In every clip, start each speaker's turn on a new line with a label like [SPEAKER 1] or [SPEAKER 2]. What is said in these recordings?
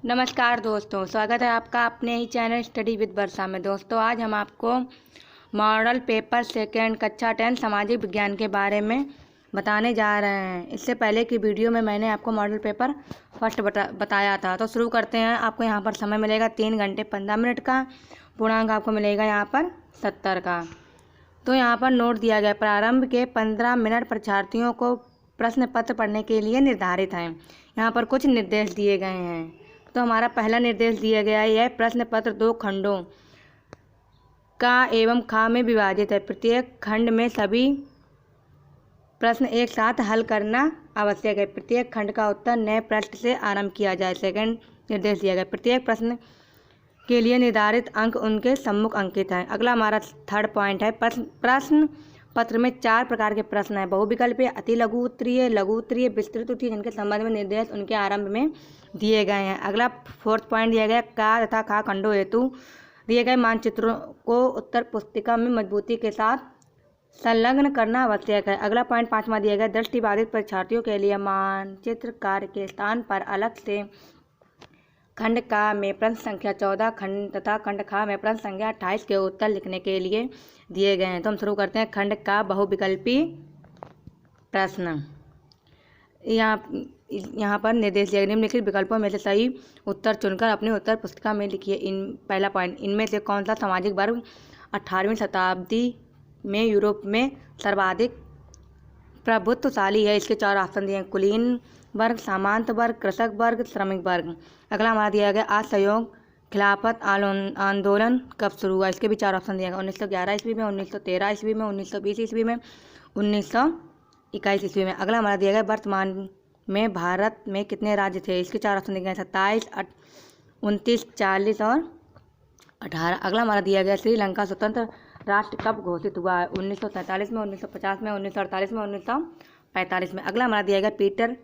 [SPEAKER 1] नमस्कार दोस्तों, स्वागत है आपका अपने ही चैनल स्टडी विद वर्षा में। दोस्तों, आज हम आपको मॉडल पेपर सेकेंड कक्षा 10 सामाजिक विज्ञान के बारे में बताने जा रहे हैं। इससे पहले की वीडियो में मैंने आपको मॉडल पेपर फर्स्ट बताया था। तो शुरू करते हैं। आपको यहाँ पर समय मिलेगा 3 घंटे 15 मिनट का। पूर्णांक आपको मिलेगा यहाँ पर 70 का। तो यहाँ पर नोट दिया गया, प्रारंभ के 15 मिनट परीक्षार्थियों को प्रश्न पत्र पढ़ने के लिए निर्धारित हैं। यहाँ पर कुछ निर्देश दिए गए हैं। तो हमारा पहला निर्देश दिया गया है, यह प्रश्न पत्र 2 खंडों का एवं खा में विभाजित है। प्रत्येक खंड में सभी प्रश्न एक साथ हल करना आवश्यक है। प्रत्येक खंड का उत्तर नए पृष्ठ से आरंभ किया जाए। सेकंड निर्देश दिया गया, प्रत्येक प्रश्न के लिए निर्धारित अंक उनके सम्मुख अंकित हैं। अगला हमारा थर्ड पॉइंट है, प्रश्न पत्र में 4 प्रकार के प्रश्न हैं, बहुविकल्पीय, अति लघु उत्तरीय, लघु उत्तरीय, विस्तृत उत्तरीय, जिनके संबंध में निर्देश उनके आरंभ में दिए गए हैं। अगला फोर्थ पॉइंट दिया गया, का तथा खा खंडों हेतु दिए गए मानचित्रों को उत्तर पुस्तिका में मजबूती के साथ संलग्न करना आवश्यक है। अगला पॉइंट 5वां दिया गया, दृष्टिबाधित परीक्षार्थियों के लिए मानचित्र कार्य के स्थान पर अलग से खंड का में प्रश्न संख्या 14 खंड तथा खंड खा में प्रश्न संख्या 28 के उत्तर लिखने के लिए दिए गए हैं। तो हम शुरू करते हैं। खंड का बहुविकल्पी प्रश्न। यहाँ पर निर्देश दिए, निम्नलिखित विकल्पों में से सही उत्तर चुनकर अपनी उत्तर पुस्तिका में लिखिए। पहला पॉइंट, इनमें से कौन सा सामाजिक वर्ग 18वीं शताब्दी में यूरोप में सर्वाधिक प्रभुत्वशाली है? इसके 4 ऑप्शन दिए हैं, कुलीन वर्ग, सामंत वर्ग, कृषक वर्ग, श्रमिक वर्ग। अगला हमारा दिया गया, असहयोग खिलाफत आंदोलन कब शुरू हुआ? इसके भी 4 ऑप्शन दिए गए, 1911 ईस्वी में, 1913 ईस्वी में, 1920 ईस्वी में, 1921 ईस्वी में। अगला हमारा दिया गया, वर्तमान में भारत में कितने राज्य थे? इसके 4 ऑप्शन दिए गए, 27, 29, 40 और 18। अगला हमारा दिया गया, श्रीलंका स्वतंत्र राष्ट्र कब घोषित हुआ है? 1947 में, 1950 में, 1948 में, 1945 में। अगला हमारा दिया गया, पीटर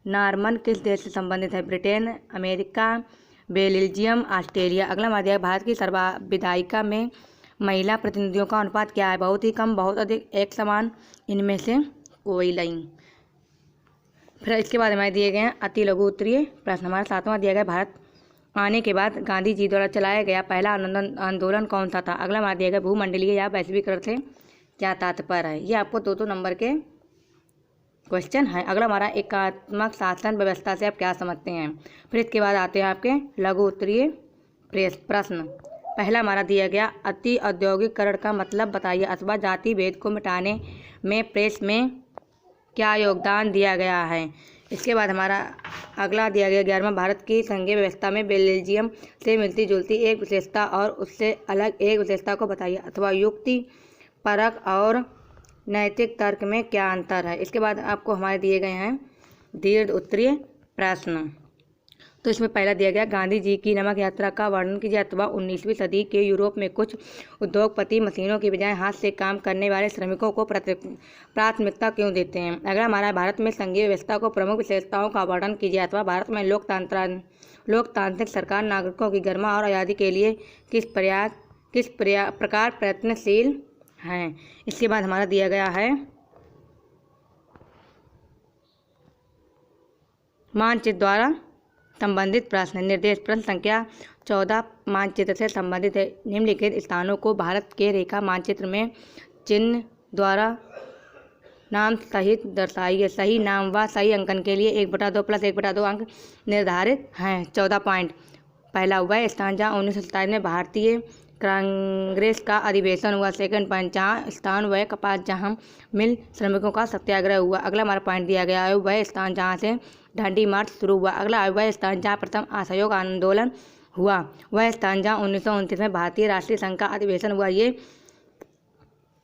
[SPEAKER 1] नॉर्मन किस देश से संबंधित है? Britain, America, Belgium, Australia. अगला हमारा दिया, भारत की सर्वविधायिका में महिला प्रतिनिधियों का अनुपात क्या है? बहुत ही कम, बहुत अधिक, एक समान, इनमें से कोई नहीं। फिर इसके बाद हमारे दिए गए हैं अति लघु उत्तरीय प्रश्न। हमारा 7वां दिया गया, भारत आने के बाद गांधी जी द्वारा चलाया गया पहला आंदोलन कौन सा था? अगला हमारा दिया गया, भूमंडलीय या वैश्वीकरण से क्या तात्पर्य है? ये आपको 2-2 नंबर के क्वेश्चन है। अगला हमारा एकात्मक शासन व्यवस्था से आप क्या समझते हैं? फिर इसके बाद आते हैं आपके लघु उत्तरीय प्रश्न। पहला हमारा दिया गया, अति औद्योगिकरण का मतलब बताइए अथवा जाति भेद को मिटाने में प्रेस में क्या योगदान दिया गया है? इसके बाद हमारा अगला दिया गया, 11वां, भारत की संघीय व्यवस्था में बेल्जियम से मिलती जुलती एक विशेषता और उससे अलग एक विशेषता को बताइए अथवा युक्ति परक और नैतिक तर्क में क्या अंतर है? इसके बाद आपको हमारे दिए गए हैं दीर्घ उत्तरीय प्रश्न। तो इसमें पहला दिया गया, गांधी जी की नमक यात्रा का वर्णन कीजिए अथवा 19वीं सदी के यूरोप में कुछ उद्योगपति मशीनों की बजाय हाथ से काम करने वाले श्रमिकों को प्राथमिकता क्यों देते हैं? अगला हमारा, भारत में संघीय व्यवस्था को प्रमुख विशेषताओं का वर्णन कीजिए अथवा भारत में लोकतांत्रिक सरकार नागरिकों की गरिमा और आज़ादी के लिए किस प्रकार प्रयत्नशील हैं? इसके बाद हमारा दिया गया है मानचित्र द्वारा संबंधित प्रश्न। निर्देश प्रश्न संख्या 14 मानचित्र से संबंधित है। निम्नलिखित स्थानों को भारत के रेखा मानचित्र में चिन्ह द्वारा नाम सहित दर्शाइए। सही नाम व सही अंकन के लिए 1/2 + 1/2 अंक निर्धारित हैं। 14 पॉइंट, पहला, वह स्थान जहाँ 1927 में भारतीय कांग्रेस का अधिवेशन हुआ। सेकंड पॉइंट, जहाँ स्थान वह कपास जहाँ मिल श्रमिकों का सत्याग्रह हुआ। अगला हमारा पॉइंट दिया गया है, वह स्थान जहाँ से दांडी मार्च शुरू हुआ। अगला, वह स्थान जहाँ प्रथम असहयोग आंदोलन हुआ। वह स्थान जहाँ 1929 में भारतीय राष्ट्रीय संघ का अधिवेशन हुआ। ये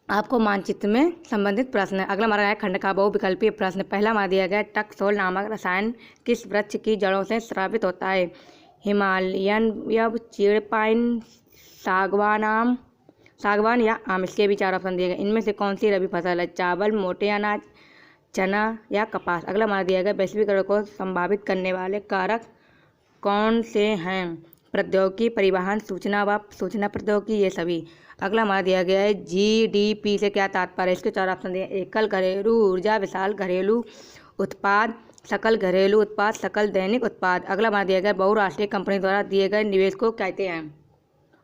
[SPEAKER 1] आपको मानचित्र में संबंधित प्रश्न है। अगला हमारा है खंड का बहुविकल्पीय प्रश्न। पहला हमारा दिया गया, टकसोल नामक रसायन किस वृक्ष की जड़ों से स्रावित होता है? हिमालयन यव, चीड़, पाइन, सागवान या आम। इसके भी 4 ऑप्शन दिए गए। इनमें से कौन सी रबी फसल है? चावल, मोटे अनाज, चना या कपास। अगला हमारा दिया गया, वैश्वीकरण को संभावित करने वाले कारक कौन से हैं? प्रौद्योगिकी, परिवहन, सूचना व सूचना प्रौद्योगिकी, ये सभी। अगला हमारा दिया गया है, GDP से क्या तात्पर्य है? इसके 4 ऑप्शन दिए, एकल घरेलू ऊर्जा, विशाल घरेलू उत्पाद, सकल घरेलू उत्पाद, सकल दैनिक उत्पाद। अगला हमारा दिया गया बहुराष्ट्रीय कंपनी द्वारा दिए गए निवेश को कहते हैं।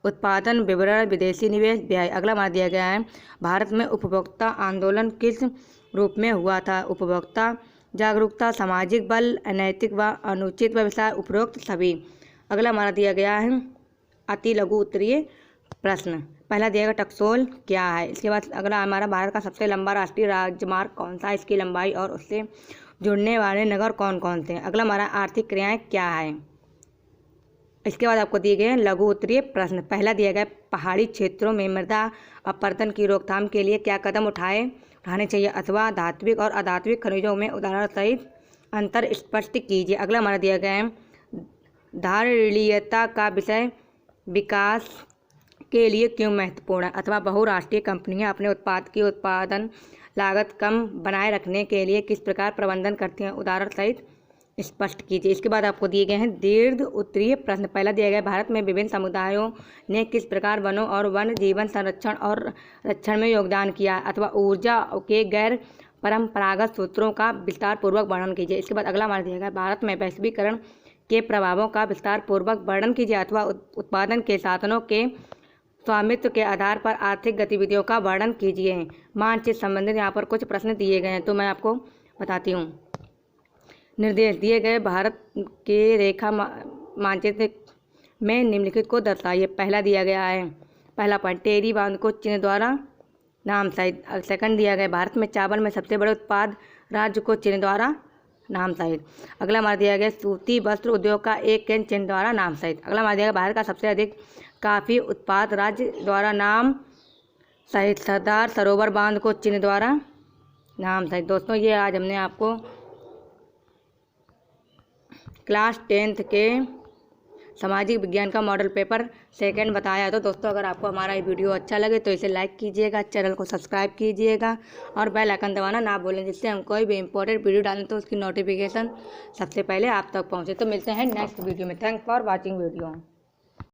[SPEAKER 1] उत्पादन विवरण, विदेशी निवेश, व्यय। अगला हमारा दिया गया है भारत में उपभोक्ता आंदोलन किस रूप में हुआ था। उपभोक्ता जागरूकता, सामाजिक बल, अनैतिक व अनुचित व्यवसाय, उपरोक्त सभी। अगला हमारा दिया गया है अति लघु उत्तरीय प्रश्न। पहला दिया गया टकसोल क्या है। इसके बाद अगला हमारा भारत का सबसे लंबा राष्ट्रीय राजमार्ग कौन सा है, इसकी लंबाई और उससे जुड़ने वाले नगर कौन कौन से हैं। अगला हमारा आर्थिक क्रियाएं क्या है। इसके बाद आपको दिए गए हैं लघु उत्तरीय प्रश्न। पहला दिया गया पहाड़ी क्षेत्रों में मृदा अपरदन की रोकथाम के लिए क्या कदम उठाने चाहिए अथवा धात्विक और अधात्विक खनिजों में उदाहरण सहित अंतर स्पष्ट कीजिए। अगला हमारा दिया गया है धारणीयता का विषय विकास के लिए क्यों महत्वपूर्ण है अथवा बहुराष्ट्रीय कंपनियां अपने उत्पाद की उत्पादन लागत कम बनाए रखने के लिए किस प्रकार प्रबंधन करती हैं, उदाहरण सहित स्पष्ट कीजिए। इसके बाद आपको दिए गए हैं दीर्घ उत्तरीय प्रश्न। पहला दिया गया भारत में विभिन्न समुदायों ने किस प्रकार वनों और वन जीवन संरक्षण और रक्षण में योगदान किया अथवा ऊर्जा के गैर परंपरागत सूत्रों का विस्तार पूर्वक वर्णन कीजिए। इसके बाद अगला हमारा दिया गया भारत में वैश्वीकरण के प्रभावों का विस्तार पूर्वक वर्णन कीजिए अथवा उत्पादन के साधनों के स्वामित्व के आधार पर आर्थिक गतिविधियों का वर्णन कीजिए। मानचित्र संबंधित यहाँ पर कुछ प्रश्न दिए गए हैं तो मैं आपको बताती हूँ। निर्देश दिए गए भारत के रेखा मानचित्र में निम्नलिखित को दर्शाइए। पहला दिया गया है पहला पॉइंट टेरी बांध को चिन्ह द्वारा नाम सहित। सेकंड दिया गया भारत में चावल में सबसे बड़े उत्पाद राज्य को चिन्ह द्वारा नाम सहित। अगला हमारा दिया गया सूती वस्त्र उद्योग का एक केंद्र चिन्ह द्वारा नाम सहित। अगला हमारा दिया गया भारत का सबसे अधिक काफ़ी उत्पाद राज्य द्वारा नाम सहित। सरदार सरोवर बांध को चिन्ह द्वारा नाम सहित। दोस्तों ये आज हमने आपको क्लास 10th के सामाजिक विज्ञान का मॉडल पेपर सेकंड बताया। तो दोस्तों अगर आपको हमारा ये वीडियो अच्छा लगे तो इसे लाइक कीजिएगा, चैनल को सब्सक्राइब कीजिएगा और बेल आइकन दबाना ना भूलें, जिससे हम कोई भी इंपॉर्टेंट वीडियो डालें तो उसकी नोटिफिकेशन सबसे पहले आप तक पहुंचे। तो मिलते हैं नेक्स्ट वीडियो में। Thanks for watching video.